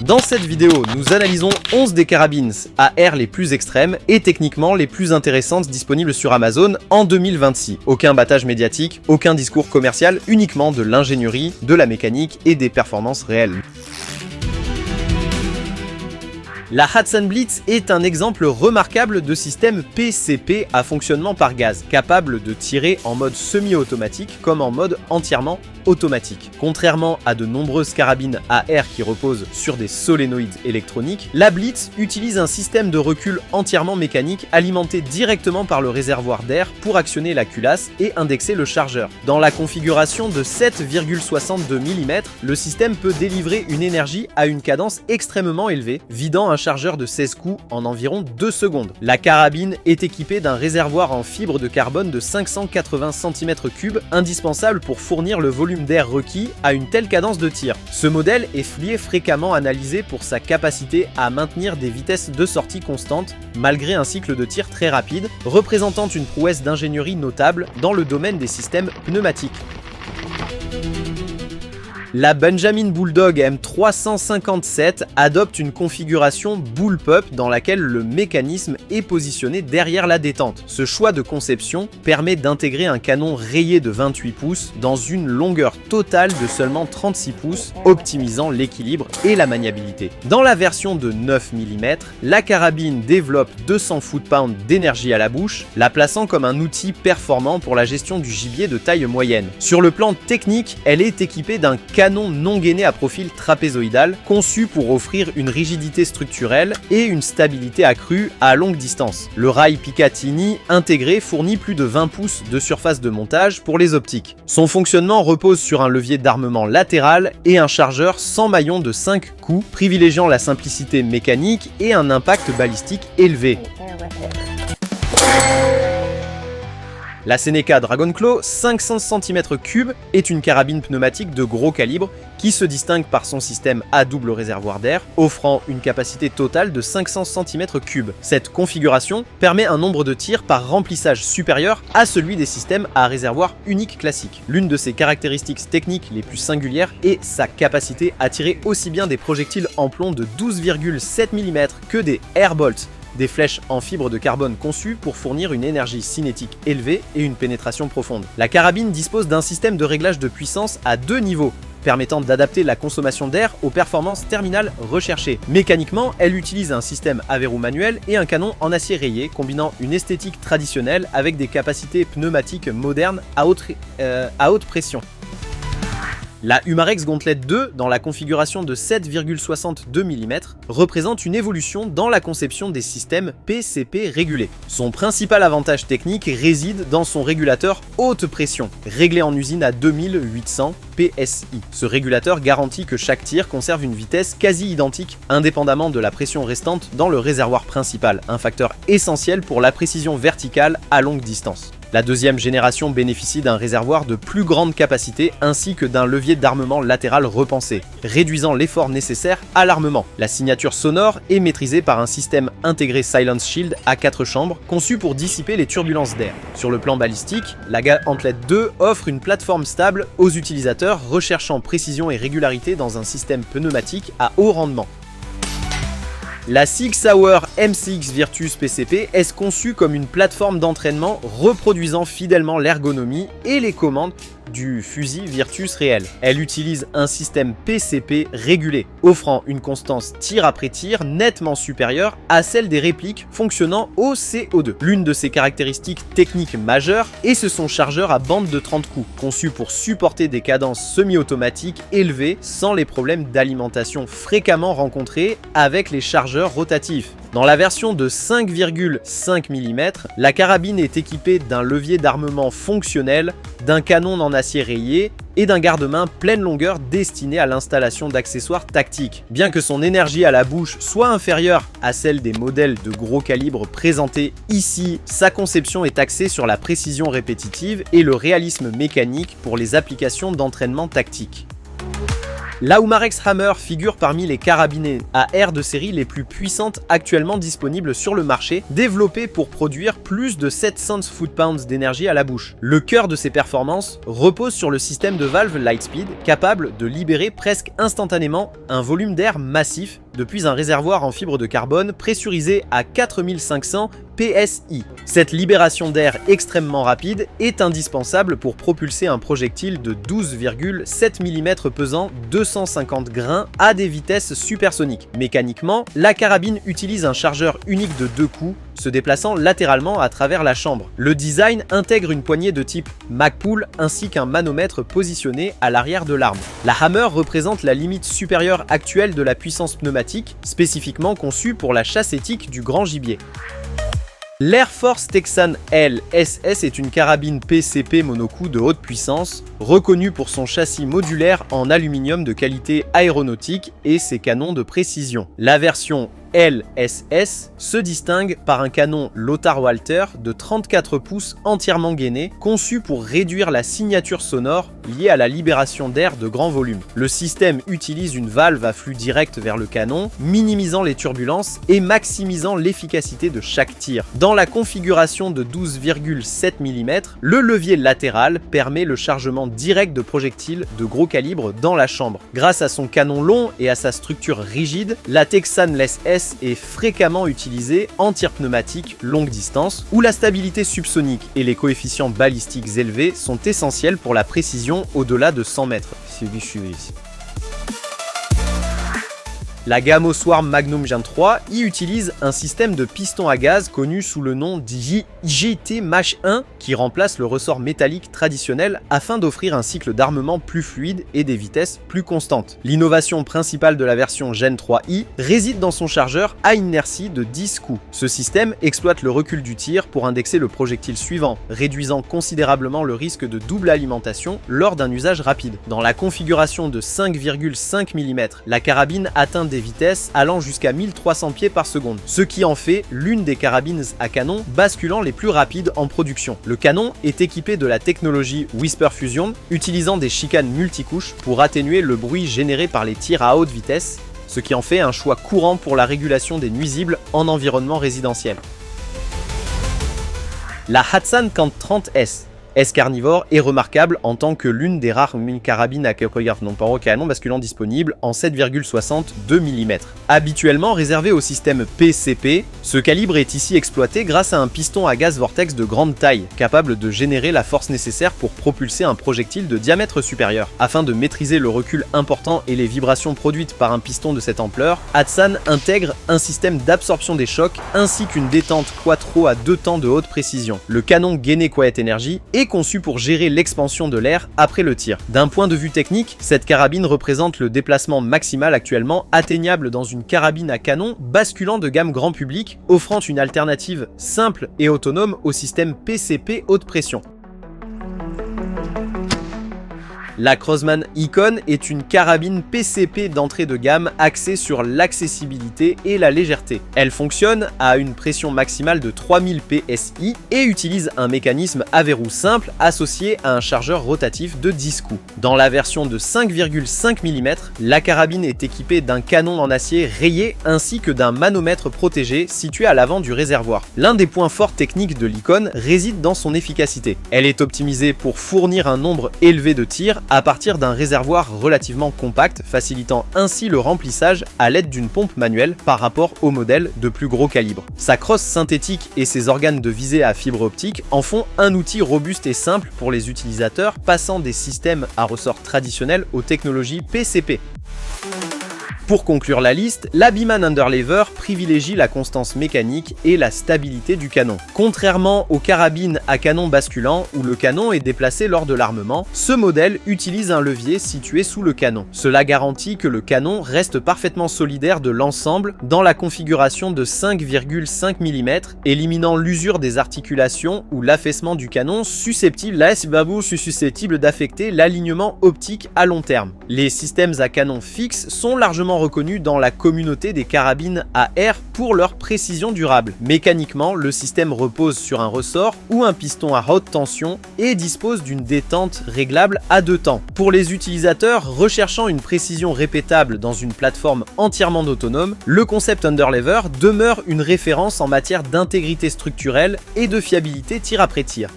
Dans cette vidéo, nous analysons 11 des carabines à air les plus extrêmes et techniquement les plus intéressantes disponibles sur Amazon en 2026. Aucun battage médiatique, aucun discours commercial, uniquement de l'ingénierie, de la mécanique et des performances réelles. La Hatsan Blitz est un exemple remarquable de système PCP à fonctionnement par gaz, capable de tirer en mode semi-automatique comme en mode entièrement automatique. Contrairement à de nombreuses carabines à air qui reposent sur des solénoïdes électroniques, la Blitz utilise un système de recul entièrement mécanique alimenté directement par le réservoir d'air pour actionner la culasse et indexer le chargeur. Dans la configuration de 7,62 mm, le système peut délivrer une énergie à une cadence extrêmement élevée, vidant un chargeur de 16 coups en environ 2 secondes. La carabine est équipée d'un réservoir en fibre de carbone de 580 cm3, indispensable pour fournir le volume d'air requis à une telle cadence de tir. Ce modèle est fréquemment analysé pour sa capacité à maintenir des vitesses de sortie constantes malgré un cycle de tir très rapide, représentant une prouesse d'ingénierie notable dans le domaine des systèmes pneumatiques. La Benjamin Bulldog M357 adopte une configuration bullpup dans laquelle le mécanisme est positionné derrière la détente. Ce choix de conception permet d'intégrer un canon rayé de 28 pouces dans une longueur totale de seulement 36 pouces, optimisant l'équilibre et la maniabilité. Dans la version de 9 mm, la carabine développe 200 foot-pounds d'énergie à la bouche, la plaçant comme un outil performant pour la gestion du gibier de taille moyenne. Sur le plan technique, elle est équipée d'un canon non gainé à profil trapézoïdal, conçu pour offrir une rigidité structurelle et une stabilité accrue à longue distance. Le rail Picatinny intégré fournit plus de 20 pouces de surface de montage pour les optiques. Son fonctionnement repose sur un levier d'armement latéral et un chargeur sans maillon de 5 coups, privilégiant la simplicité mécanique et un impact balistique élevé. La Seneca Dragonclaw 500 cm3 est une carabine pneumatique de gros calibre qui se distingue par son système à double réservoir d'air, offrant une capacité totale de 500 cm3. Cette configuration permet un nombre de tirs par remplissage supérieur à celui des systèmes à réservoir unique classique. L'une de ses caractéristiques techniques les plus singulières est sa capacité à tirer aussi bien des projectiles en plomb de 12,7 mm que des airbolts, des flèches en fibre de carbone conçues pour fournir une énergie cinétique élevée et une pénétration profonde. La carabine dispose d'un système de réglage de puissance à 2 niveaux, permettant d'adapter la consommation d'air aux performances terminales recherchées. Mécaniquement, elle utilise un système à verrou manuel et un canon en acier rayé, combinant une esthétique traditionnelle avec des capacités pneumatiques modernes à haute pression. La Umarex Gauntlet 2, dans la configuration de 7,62 mm, représente une évolution dans la conception des systèmes PCP régulés. Son principal avantage technique réside dans son régulateur haute pression, réglé en usine à 2800 PSI. Ce régulateur garantit que chaque tir conserve une vitesse quasi identique, indépendamment de la pression restante dans le réservoir principal, un facteur essentiel pour la précision verticale à longue distance. La deuxième génération bénéficie d'un réservoir de plus grande capacité ainsi que d'un levier d'armement latéral repensé, réduisant l'effort nécessaire à l'armement. La signature sonore est maîtrisée par un système intégré Silence Shield à 4 chambres, conçu pour dissiper les turbulences d'air. Sur le plan balistique, la Gauntlet 2 offre une plateforme stable aux utilisateurs recherchant précision et régularité dans un système pneumatique à haut rendement. La Sig Sauer MCX Virtus PCP est conçue comme une plateforme d'entraînement reproduisant fidèlement l'ergonomie et les commandes du fusil Virtus réel. Elle utilise un système PCP régulé, offrant une constance tir après tir nettement supérieure à celle des répliques fonctionnant au CO2. L'une de ses caractéristiques techniques majeures est son chargeur à bande de 30 coups, conçu pour supporter des cadences semi-automatiques élevées sans les problèmes d'alimentation fréquemment rencontrés avec les chargeurs rotatifs. Dans la version de 5,5 mm, la carabine est équipée d'un levier d'armement fonctionnel, d'un canon en acier rayé et d'un garde-main pleine longueur destiné à l'installation d'accessoires tactiques. Bien que son énergie à la bouche soit inférieure à celle des modèles de gros calibre présentés ici, sa conception est axée sur la précision répétitive et le réalisme mécanique pour les applications d'entraînement tactique. La Umarex Hammer figure parmi les carabines à air de série les plus puissantes actuellement disponibles sur le marché, développées pour produire plus de 700 foot-pounds d'énergie à la bouche. Le cœur de ces performances repose sur le système de valve Lightspeed, capable de libérer presque instantanément un volume d'air massif depuis un réservoir en fibre de carbone pressurisé à 4500 PSI. Cette libération d'air extrêmement rapide est indispensable pour propulser un projectile de 12,7 mm pesant 250 grains à des vitesses supersoniques. Mécaniquement, la carabine utilise un chargeur unique de 2 coups, se déplaçant latéralement à travers la chambre. Le design intègre une poignée de type Magpul ainsi qu'un manomètre positionné à l'arrière de l'arme. La Hammer représente la limite supérieure actuelle de la puissance pneumatique, spécifiquement conçue pour la chasse éthique du grand gibier. L'Air Force Texan LSS est une carabine PCP monocoup de haute puissance, reconnue pour son châssis modulaire en aluminium de qualité aéronautique et ses canons de précision. La version LSS se distingue par un canon Lothar Walther de 34 pouces entièrement gainé, conçu pour réduire la signature sonore liée à la libération d'air de grand volume. Le système utilise une valve à flux direct vers le canon, minimisant les turbulences et maximisant l'efficacité de chaque tir. Dans la configuration de 12,7 mm, le levier latéral permet le chargement direct de projectiles de gros calibre dans la chambre. Grâce à son canon long et à sa structure rigide, la Texan LSS est fréquemment utilisée en tir pneumatique longue distance, où la stabilité subsonique et les coefficients balistiques élevés sont essentiels pour la précision au-delà de 100 mètres. La gamme Swarm Magnum Gen 3 y utilise un système de piston à gaz connu sous le nom d'IGT Mach 1 qui remplace le ressort métallique traditionnel afin d'offrir un cycle d'armement plus fluide et des vitesses plus constantes. L'innovation principale de la version Gen 3i réside dans son chargeur à inertie de 10 coups. Ce système exploite le recul du tir pour indexer le projectile suivant, réduisant considérablement le risque de double alimentation lors d'un usage rapide. Dans la configuration de 5,5 mm, la carabine atteint des vitesses allant jusqu'à 1300 pieds par seconde, ce qui en fait l'une des carabines à canon basculant les plus rapides en production. Le canon est équipé de la technologie Whisper Fusion, utilisant des chicanes multicouches pour atténuer le bruit généré par les tirs à haute vitesse, ce qui en fait un choix courant pour la régulation des nuisibles en environnement résidentiel. La Hatsan Cant 30S S-carnivore est remarquable en tant que l'une des rares carabines à canon basculant disponibles en 7,62 mm. Habituellement réservé au système PCP, ce calibre est ici exploité grâce à un piston à gaz vortex de grande taille, capable de générer la force nécessaire pour propulser un projectile de diamètre supérieur. Afin de maîtriser le recul important et les vibrations produites par un piston de cette ampleur, Hatsan intègre un système d'absorption des chocs ainsi qu'une détente quattro à 2 temps de haute précision. Le canon gainé Quiet Energy est conçu pour gérer l'expansion de l'air après le tir. D'un point de vue technique, cette carabine représente le déplacement maximal actuellement atteignable dans une carabine à canon basculant de gamme grand public, offrant une alternative simple et autonome au système PCP haute pression. La Crosman Icon est une carabine PCP d'entrée de gamme axée sur l'accessibilité et la légèreté. Elle fonctionne à une pression maximale de 3000 PSI et utilise un mécanisme à verrou simple associé à un chargeur rotatif de 10 coups. Dans la version de 5,5 mm, la carabine est équipée d'un canon en acier rayé ainsi que d'un manomètre protégé situé à l'avant du réservoir. L'un des points forts techniques de l'Icon réside dans son efficacité. Elle est optimisée pour fournir un nombre élevé de tirs à partir d'un réservoir relativement compact, facilitant ainsi le remplissage à l'aide d'une pompe manuelle par rapport au modèle de plus gros calibre. Sa crosse synthétique et ses organes de visée à fibre optique en font un outil robuste et simple pour les utilisateurs, passant des systèmes à ressort traditionnels aux technologies PCP. Pour conclure la liste, la Beeman Underlever privilégie la constance mécanique et la stabilité du canon. Contrairement aux carabines à canon basculant où le canon est déplacé lors de l'armement, ce modèle utilise un levier situé sous le canon. Cela garantit que le canon reste parfaitement solidaire de l'ensemble dans la configuration de 5,5 mm, éliminant l'usure des articulations ou l'affaissement du canon susceptible d'affecter l'alignement optique à long terme. Les systèmes à canon fixe sont largement largement reconnus dans la communauté des carabines à air pour leur précision durable. Mécaniquement, le système repose sur un ressort ou un piston à haute tension et dispose d'une détente réglable à 2 temps. Pour les utilisateurs recherchant une précision répétable dans une plateforme entièrement autonome, le concept Underlever demeure une référence en matière d'intégrité structurelle et de fiabilité tir après tir.